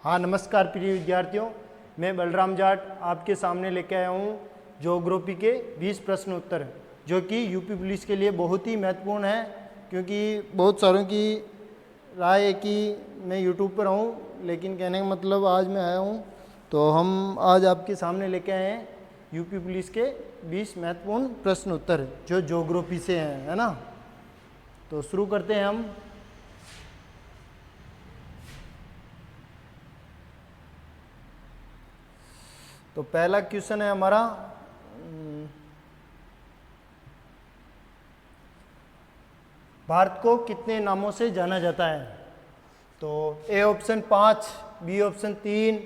हाँ, नमस्कार प्रिय विद्यार्थियों, मैं बलराम जाट आपके सामने लेके आया हूँ ज्योग्राफी के 20 प्रश्न उत्तर, जो कि यूपी पुलिस के लिए बहुत ही महत्वपूर्ण है। क्योंकि बहुत सारों की राय है कि मैं यूट्यूब पर हूँ, लेकिन कहने का मतलब आज मैं आया हूँ तो हम आज आपके सामने लेके आए हैं यूपी पुलिस के 20 महत्वपूर्ण प्रश्न उत्तर जो ज्योग्राफी से हैं, है ना। तो शुरू करते हैं हम। तो पहला क्वेश्चन है हमारा, भारत को कितने नामों से जाना जाता है? तो A option 5, B option 3,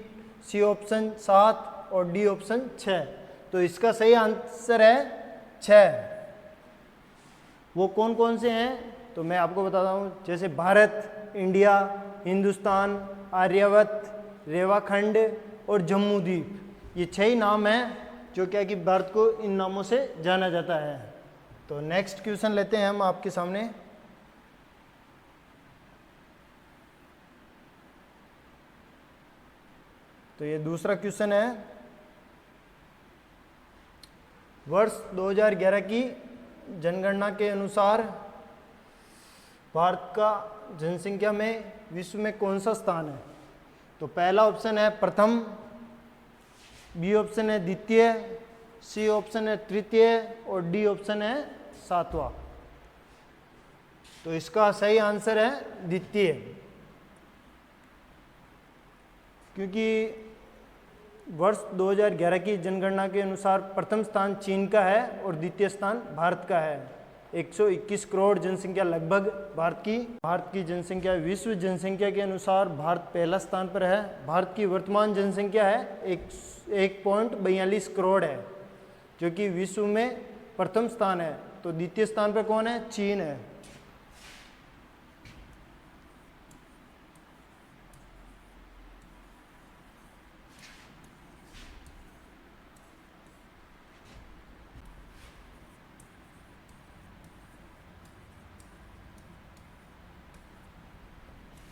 C option 7 और डी ऑप्शन 6। तो इसका सही आंसर है 6। वो कौन कौन से हैं तो मैं आपको बताता हूँ। जैसे भारत, इंडिया, हिंदुस्तान, आर्यवत, रेवाखंड और जम्मू द्वीप, ये 6 ही नाम हैं जो क्या कि भारत को इन नामों से जाना जाता है। तो नेक्स्ट क्वेश्चन लेते हैं हम आपके सामने। तो ये दूसरा क्वेश्चन है, वर्ष 2011 की जनगणना के अनुसार भारत का जनसंख्या में विश्व में कौन सा स्थान है? तो पहला ऑप्शन है प्रथम, बी ऑप्शन है द्वितीय, सी ऑप्शन है तृतीय और डी ऑप्शन है 7वां। तो इसका सही आंसर है द्वितीय, क्योंकि वर्ष 2011 की जनगणना के अनुसार प्रथम स्थान चीन का है और द्वितीय स्थान भारत का है। 121 करोड़ जनसंख्या लगभग भारत की जनसंख्या, विश्व जनसंख्या के अनुसार भारत पहला स्थान पर है। भारत की वर्तमान जनसंख्या है 1.42 करोड़ है, जो कि विश्व में प्रथम स्थान है। तो द्वितीय स्थान पर कौन है? चीन है।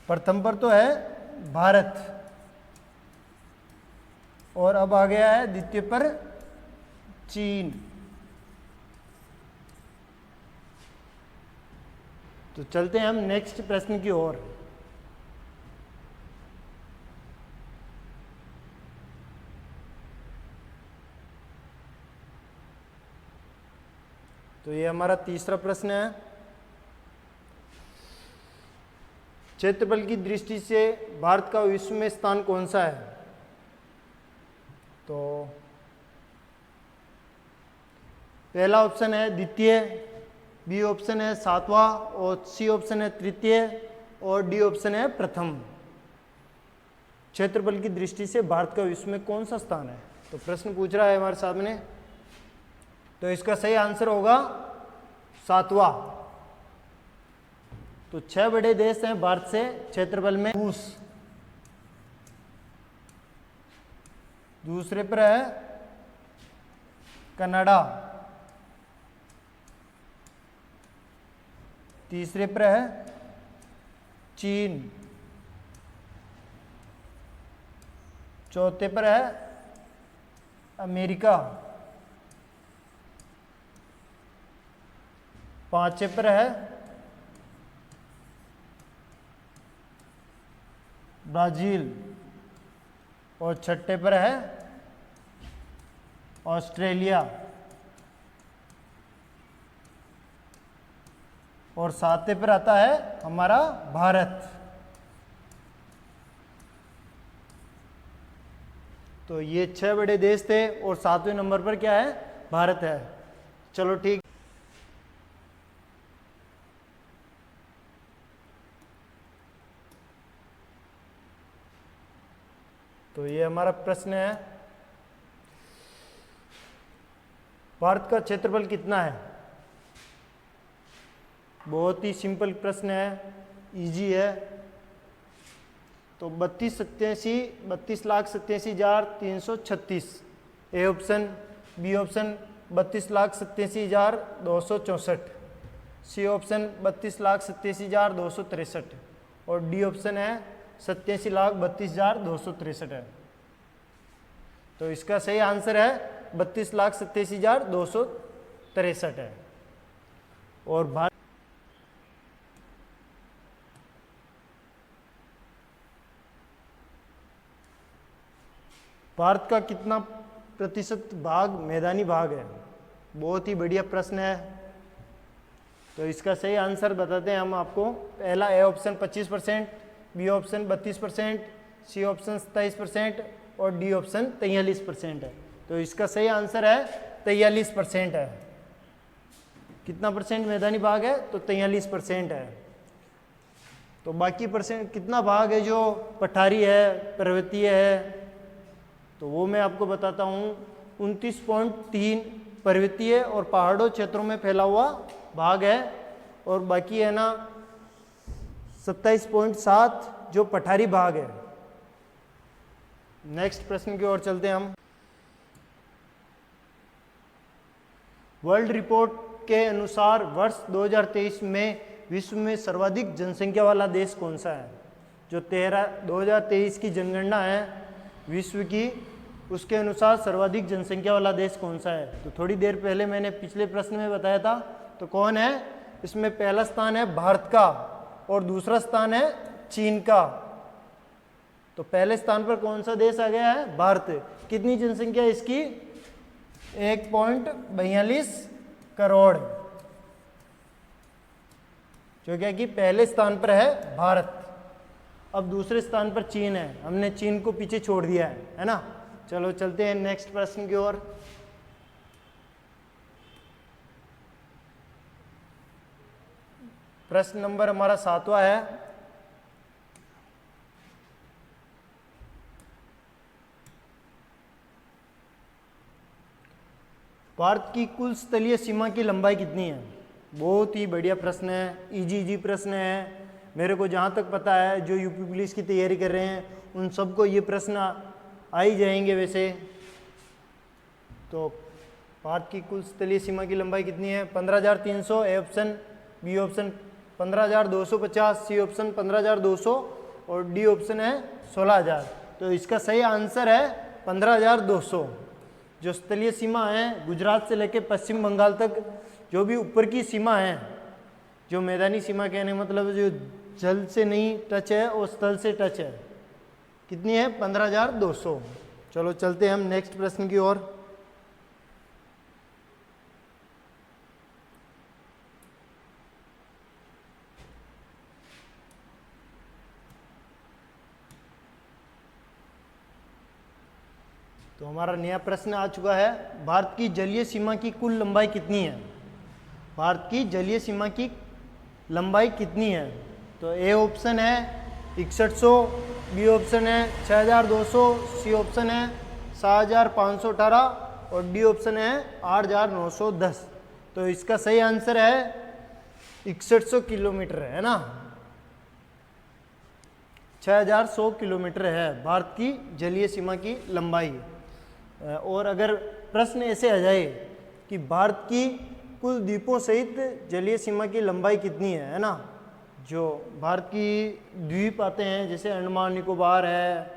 प्रथम पर तो है भारत, और अब आ गया है द्वितीय पर चीन। तो चलते हैं हम नेक्स्ट प्रश्न की ओर। तो ये हमारा तीसरा प्रश्न है, क्षेत्रफल की दृष्टि से भारत का विश्व में स्थान कौन सा है? तो पहला ऑप्शन है द्वितीय, बी ऑप्शन है 7वां और सी ऑप्शन है तृतीय और डी ऑप्शन है प्रथम। क्षेत्रफल की दृष्टि से भारत का विश्व में कौन सा स्थान है? तो प्रश्न पूछ रहा है हमारे सामने, तो इसका सही आंसर होगा 7वां। तो 6 बड़े देश हैं भारत से क्षेत्रफल में। रूस दूसरे पर है, कनाडा तीसरे पर है, चीन चौथे पर है, अमेरिका पांचवे पर है, ब्राजील और छठे पर है ऑस्ट्रेलिया और सातवें पर आता है हमारा भारत। तो ये 6 बड़े देश थे और 7वें नंबर पर क्या है? भारत है। चलो ठीक। तो ये हमारा प्रश्न है, भारत का क्षेत्रफल कितना है? बहुत ही सिंपल प्रश्न है, इजी है। तो 32,87,336 A option, B option 32,87,264, C option 32,87,263 और डी ऑप्शन है 87,32,263 है। तो इसका सही आंसर है 32,87,263 है। और भारत का कितना प्रतिशत भाग मैदानी भाग है? बहुत ही बढ़िया प्रश्न है। तो इसका सही आंसर बताते हैं हम आपको। पहला A option 25%, B option 32%, C option 27% और डी ऑप्शन 43% है। तो इसका सही आंसर है 43% है। कितना परसेंट मैदानी भाग है? तो 43% है। तो बाकी परसेंट कितना भाग है जो पठारी है, पर्वतीय है? तो वो मैं आपको बताता हूँ। 29.3 पर्वतीय और पहाड़ों क्षेत्रों में फैला हुआ भाग है, और बाकी है ना 27.7 जो पठारी भाग है। नेक्स्ट प्रश्न की ओर चलते हैं हम। वर्ल्ड रिपोर्ट के अनुसार वर्ष 2023 में विश्व में सर्वाधिक जनसंख्या वाला देश कौन सा है? जो 2023 की जनगणना है विश्व की, उसके अनुसार सर्वाधिक जनसंख्या वाला देश कौन सा है? तो थोड़ी देर पहले मैंने पिछले प्रश्न में बताया था। तो कौन है इसमें? पहला स्थान है भारत का और दूसरा स्थान है चीन का। तो पहले स्थान पर कौन सा देश आ गया है? भारत। कितनी जनसंख्या है इसकी? 1.42 करोड़, जो क्या कि पहले स्थान पर है भारत। अब दूसरे स्थान पर चीन है, हमने चीन को पीछे छोड़ दिया है ना। चलो चलते हैं नेक्स्ट प्रश्न की ओर। प्रश्न नंबर हमारा 7वां है। भारत की कुल स्थलीय सीमा की लंबाई कितनी है? बहुत ही बढ़िया प्रश्न है, इजी प्रश्न है। मेरे को जहाँ तक पता है, जो यूपी पुलिस की तैयारी कर रहे हैं उन सबको ये प्रश्न आ ही जाएंगे वैसे। तो भारत की कुल स्थलीय सीमा की लंबाई कितनी है? 15,300 A option, B option 15,250, C option 15,200 और डी ऑप्शन है 16,000। तो इसका सही आंसर है 15,200। जो स्थलीय सीमा है गुजरात से लेकर पश्चिम बंगाल तक, जो भी ऊपर की सीमा है, जो मैदानी सीमा कहने मतलब जो जल से नहीं टच है और स्थल से टच है, कितनी है? 15,200। चलो चलते हैं हम नेक्स्ट प्रश्न की ओर। तो हमारा नया प्रश्न आ चुका है। भारत की जलीय सीमा की कुल लंबाई कितनी है? भारत की जलीय सीमा की लंबाई कितनी है? तो ए ऑप्शन है 6100, बी ऑप्शन है 6200, सी ऑप्शन है 6518 और डी ऑप्शन है 8910। तो इसका सही आंसर है 6100 किलोमीटर है ना। 6100 किलोमीटर है भारत की जलीय सीमा की लंबाई। और अगर प्रश्न ऐसे आ जाए कि भारत की कुल द्वीपों सहित जलीय सीमा की लंबाई कितनी है ना, जो भारत की द्वीप आते हैं जैसे अंडमान निकोबार है,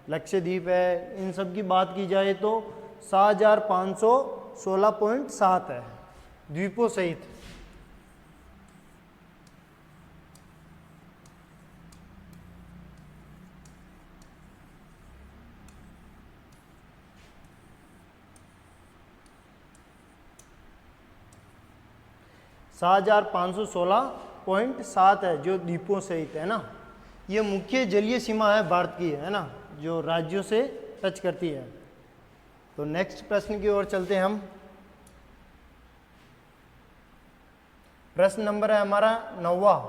लक्षद्वीप है, इन सब की बात की जाए तो 7,516.7 है द्वीपों सहित। $7,516.7 है जो द्वीपों सहित है ना। ये मुख्य जलीय सीमा है भारत की है ना, जो राज्यों से टच करती है। तो नेक्स्ट प्रश्न की ओर चलते हैं हम। प्रश्न नंबर है हमारा 9वां।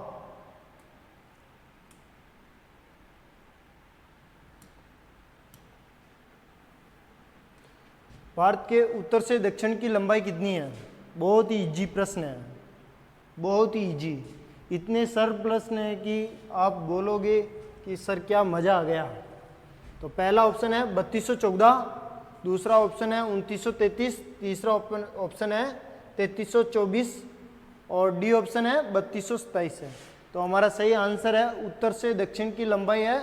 भारत के उत्तर से दक्षिण की लंबाई कितनी है? बहुत ही इजी प्रश्न है, बहुत ही इजी। इतने सरल प्रश्न है कि आप बोलोगे कि सर क्या मज़ा आ गया। तो पहला ऑप्शन है 3214, दूसरा ऑप्शन है 2933, तीसरा ऑप्शन है 3324 और डी ऑप्शन है 3227 है। तो तो हमारा सही आंसर है उत्तर से दक्षिण की लंबाई है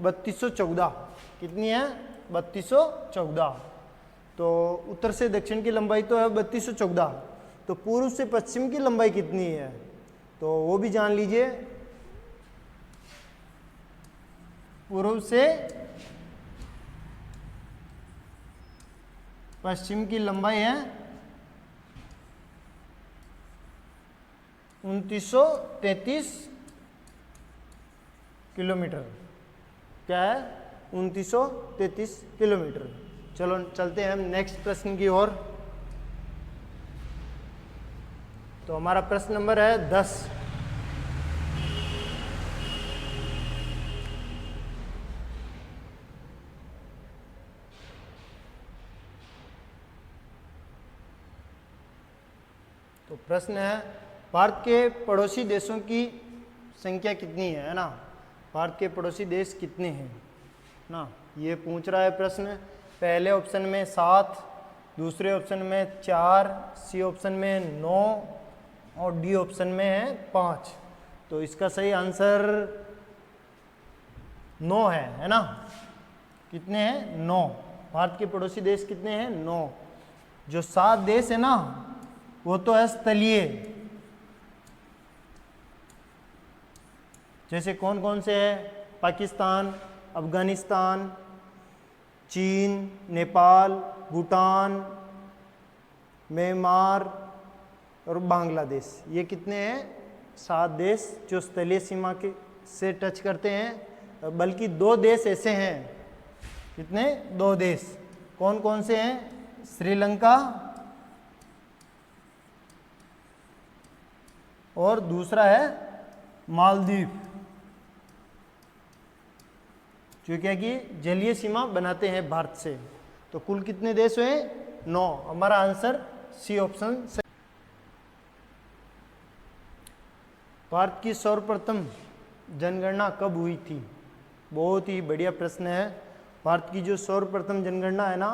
3214। कितनी है? 3214। तो उत्तर से दक्षिण की लंबाई तो है 3214। तो पूर्व से पश्चिम की लंबाई कितनी है तो वो भी जान लीजिए। पूर्व से पश्चिम की लंबाई है 2933 किलोमीटर। क्या है? 2933 किलोमीटर। चलो चलते हैं हम नेक्स्ट प्रश्न की ओर। तो हमारा प्रश्न नंबर है 10। तो प्रश्न है भारत के पड़ोसी देशों की संख्या कितनी है ना? भारत के पड़ोसी देश कितने हैं ना, ये पूछ रहा है प्रश्न। पहले ऑप्शन में 7, दूसरे ऑप्शन में 4, सी ऑप्शन में 9 और डी ऑप्शन में है 5। तो इसका सही आंसर 9 है ना? कितने हैं? 9। भारत के पड़ोसी देश कितने हैं? 9। जो 7 देश है ना वो तो है स्थलीय। जैसे कौन कौन से है? पाकिस्तान, अफगानिस्तान, चीन, नेपाल, भूटान, म्यांमार और बांग्लादेश। ये कितने हैं? 7 देश जो स्थलीय सीमा के से टच करते हैं। बल्कि 2 देश ऐसे हैं। कितने? 2 देश। कौन कौन से हैं? श्रीलंका और दूसरा है मालदीव, जो क्या कि जलीय सीमा बनाते हैं भारत से। तो कुल कितने देश हुए? 9। हमारा आंसर सी ऑप्शन सही। भारत की सर्वप्रथम जनगणना कब हुई थी? बहुत ही बढ़िया प्रश्न है। भारत की जो सर्वप्रथम जनगणना है ना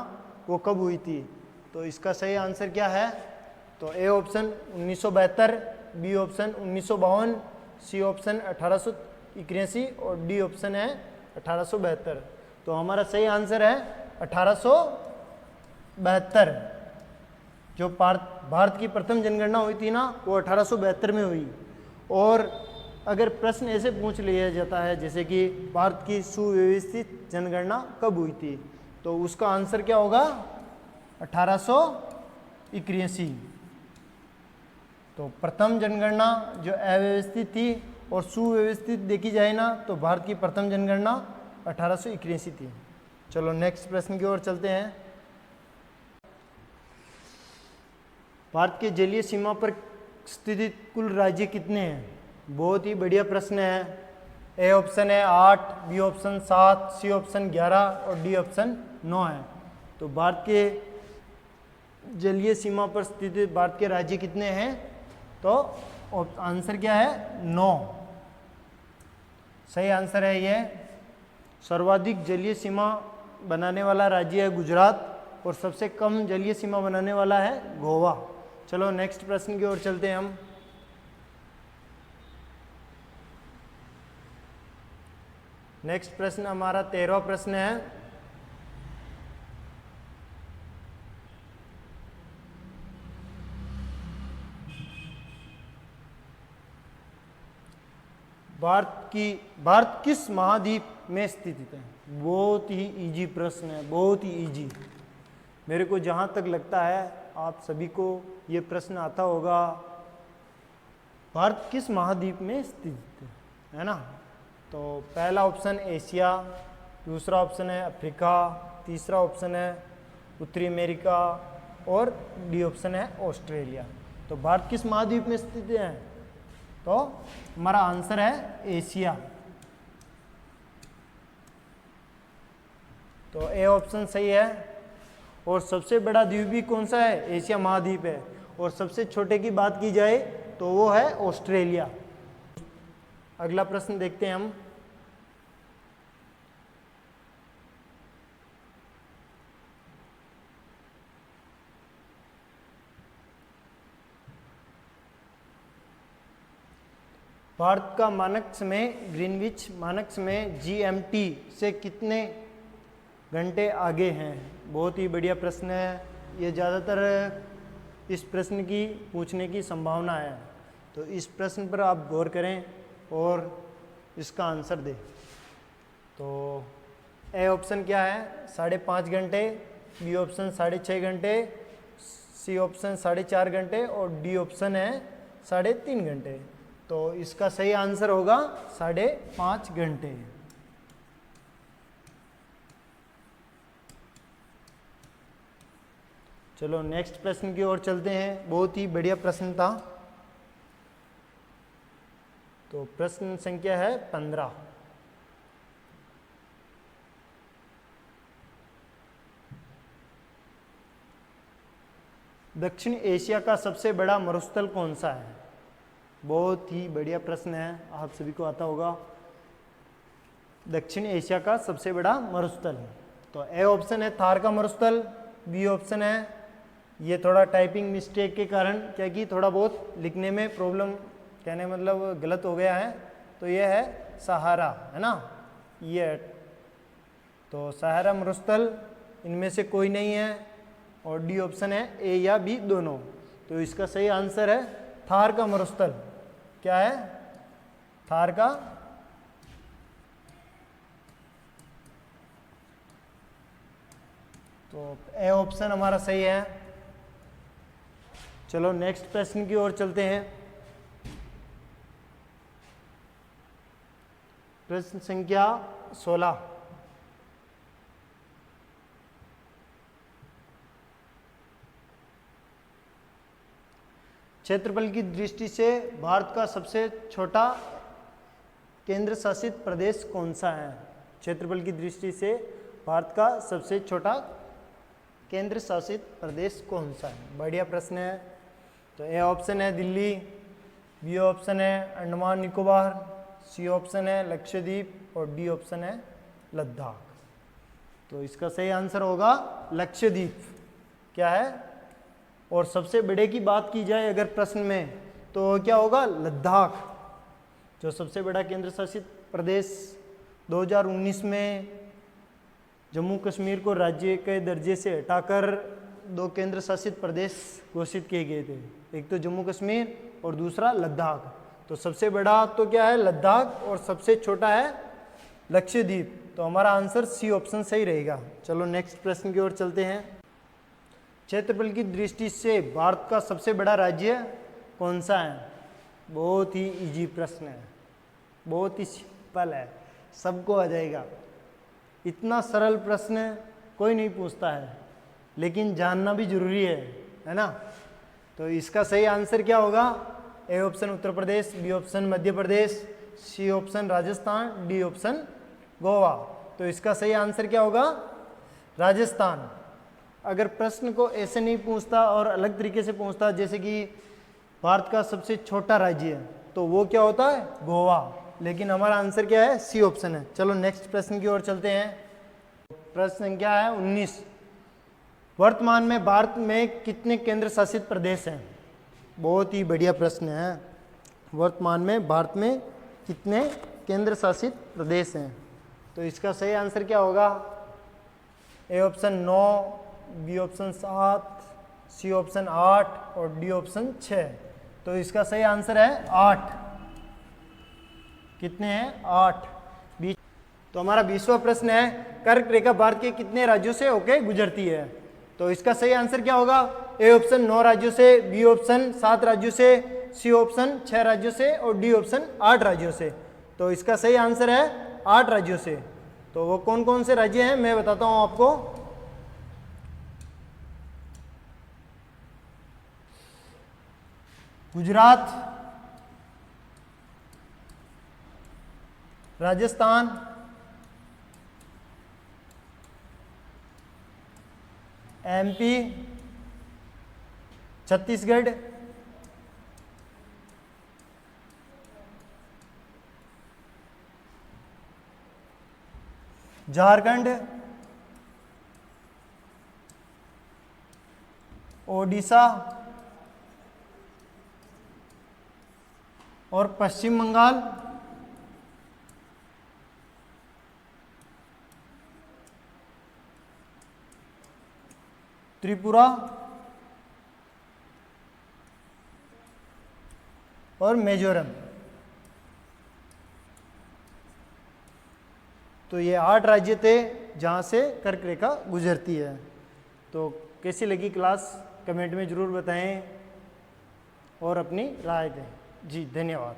वो कब हुई थी? तो इसका सही आंसर क्या है? तो A option 1972, B option 1952, C option 1881 और डी ऑप्शन है 1872। तो हमारा सही आंसर है 1872। जो भारत की प्रथम जनगणना हुई थी ना वो 1872 में हुई। और अगर प्रश्न ऐसे पूछ लिया जाता है जैसे कि भारत की सुव्यवस्थित जनगणना कब हुई थी, तो उसका आंसर क्या होगा? 1881। तो प्रथम जनगणना जो अव्यवस्थित थी और सुव्यवस्थित देखी जाए ना तो भारत की प्रथम जनगणना 1881 थी। चलो नेक्स्ट प्रश्न की ओर चलते हैं। भारत के जलीय सीमा पर स्थित कुल राज्य कितने हैं? बहुत ही बढ़िया प्रश्न है। ए ऑप्शन है 8, बी ऑप्शन 7, सी ऑप्शन 11 और डी ऑप्शन 9 है। तो भारत के जलीय सीमा पर स्थित भारत के राज्य कितने हैं? तो आंसर क्या है? 9। सही आंसर है ये। सर्वाधिक जलीय सीमा बनाने वाला राज्य है गुजरात और सबसे कम जलीय सीमा बनाने वाला है गोवा। चलो नेक्स्ट प्रश्न की ओर चलते हैं हम। नेक्स्ट प्रश्न हमारा 13वां प्रश्न है। भारत किस महाद्वीप में स्थित है? बहुत ही इजी प्रश्न है, बहुत ही इजी। मेरे को जहाँ तक लगता है आप सभी को ये प्रश्न आता होगा। भारत किस महाद्वीप में स्थित है ना? तो पहला ऑप्शन एशिया, दूसरा ऑप्शन है अफ्रीका, तीसरा ऑप्शन है उत्तरी अमेरिका और डी ऑप्शन है ऑस्ट्रेलिया। तो भारत किस महाद्वीप में स्थित है? तो हमारा आंसर है एशिया। तो ए ऑप्शन सही है। और सबसे बड़ा द्वीप भी कौन सा है? एशिया महाद्वीप है। और सबसे छोटे की बात की जाए तो वो है ऑस्ट्रेलिया। अगला प्रश्न देखते हैं हम। भारत का मानक समय ग्रीनविच मानक समय GMT से कितने घंटे आगे हैं? बहुत ही बढ़िया प्रश्न है। ये ज़्यादातर इस प्रश्न की पूछने की संभावना है, तो इस प्रश्न पर आप गौर करें और इसका आंसर दें। तो ए ऑप्शन क्या है? 5.5 घंटे, बी ऑप्शन 6.5 घंटे, सी ऑप्शन 4.5 घंटे और डी ऑप्शन है 3.5 घंटे। तो इसका सही आंसर होगा 5.5 घंटे। चलो नेक्स्ट प्रश्न की ओर चलते हैं। बहुत ही बढ़िया प्रश्न था। तो प्रश्न संख्या है 15। दक्षिण एशिया का सबसे बड़ा मरुस्थल कौन सा है? बहुत ही बढ़िया प्रश्न है, आप सभी को आता होगा। दक्षिण एशिया का सबसे बड़ा मरुस्थल, तो ए ऑप्शन है थार का मरुस्थल, बी ऑप्शन है, ये थोड़ा टाइपिंग मिस्टेक के कारण, क्या कि थोड़ा बहुत लिखने में प्रॉब्लम, कहने मतलब गलत हो गया है, तो ये है सहारा, है ना, ये। तो सहारा मरुस्थल इनमें से कोई नहीं है, और डी ऑप्शन है ए या बी दोनों। तो इसका सही आंसर है थार का मरुस्थल। क्या है? थार का तो ए ऑप्शन हमारा सही है। चलो नेक्स्ट प्रश्न की ओर चलते हैं। प्रश्न संख्या 16। क्षेत्रफल की दृष्टि से भारत का सबसे छोटा केंद्र शासित प्रदेश कौन सा है? क्षेत्रफल की दृष्टि से भारत का सबसे छोटा केंद्र शासित प्रदेश कौन सा है? बढ़िया प्रश्न है। तो ए ऑप्शन है दिल्ली, बी ऑप्शन है अंडमान निकोबार, सी ऑप्शन है लक्षद्वीप और डी ऑप्शन है लद्दाख। तो इसका सही आंसर होगा लक्षद्वीप। क्या है? और सबसे बड़े की बात की जाए अगर प्रश्न में, तो क्या होगा? लद्दाख, जो सबसे बड़ा केंद्र शासित प्रदेश 2019 में जम्मू कश्मीर को राज्य के दर्जे से हटाकर 2 केंद्र शासित प्रदेश घोषित किए गए थे, एक तो जम्मू कश्मीर और दूसरा लद्दाख। तो सबसे बड़ा तो क्या है? लद्दाख, और सबसे छोटा है लक्षद्वीप। तो हमारा आंसर सी ऑप्शन सही रहेगा। चलो नेक्स्ट प्रश्न की ओर चलते हैं। क्षेत्रफल की दृष्टि से भारत का सबसे बड़ा राज्य कौन सा है? बहुत ही इजी प्रश्न है, बहुत ही सिंपल है, सबको आ जाएगा। इतना सरल प्रश्न कोई नहीं पूछता है, लेकिन जानना भी जरूरी है ना। तो इसका सही आंसर क्या होगा? A option Uttar Pradesh, B option Madhya Pradesh, C option Rajasthan, D option Goa. तो इसका सही आंसर क्या होगा? राजस्थान। अगर प्रश्न को ऐसे नहीं पूछता और अलग तरीके से पूछता, जैसे कि भारत का सबसे छोटा राज्य है, तो वो क्या होता है? गोवा। लेकिन हमारा आंसर क्या है? सी ऑप्शन है। चलो नेक्स्ट प्रश्न की ओर चलते हैं। प्रश्न संख्या है 19। वर्तमान में भारत में कितने केंद्र शासित प्रदेश हैं? बहुत ही बढ़िया प्रश्न है। वर्तमान में भारत में कितने केंद्र शासित प्रदेश हैं? तो इसका सही आंसर क्या होगा? A option 9, B option 7, C option 8 और डी ऑप्शन 6। तो इसका सही आंसर है 8। कितने हैं? 8। तो हमारा 20वां प्रश्न है, कर्क रेखा भारत के कितने राज्यों से होके गुजरती है? तो इसका सही आंसर क्या होगा? ए ऑप्शन 9 राज्यों से, बी ऑप्शन 7 राज्यों से, सी ऑप्शन 6 राज्यों से और डी ऑप्शन 8 राज्यों से। तो इसका सही आंसर है 8 राज्यों से। तो वो कौन कौन से राज्य हैं मैं बताता हूं आपको। गुजरात, राजस्थान, एमपी, छत्तीसगढ़, झारखंड, ओडिशा, और पश्चिम बंगाल, त्रिपुरा और मिजोरम। तो ये 8 राज्य थे जहाँ से कर्क रेखा गुजरती है। तो कैसी लगी क्लास कमेंट में ज़रूर बताएं और अपनी राय दें। जी धन्यवाद।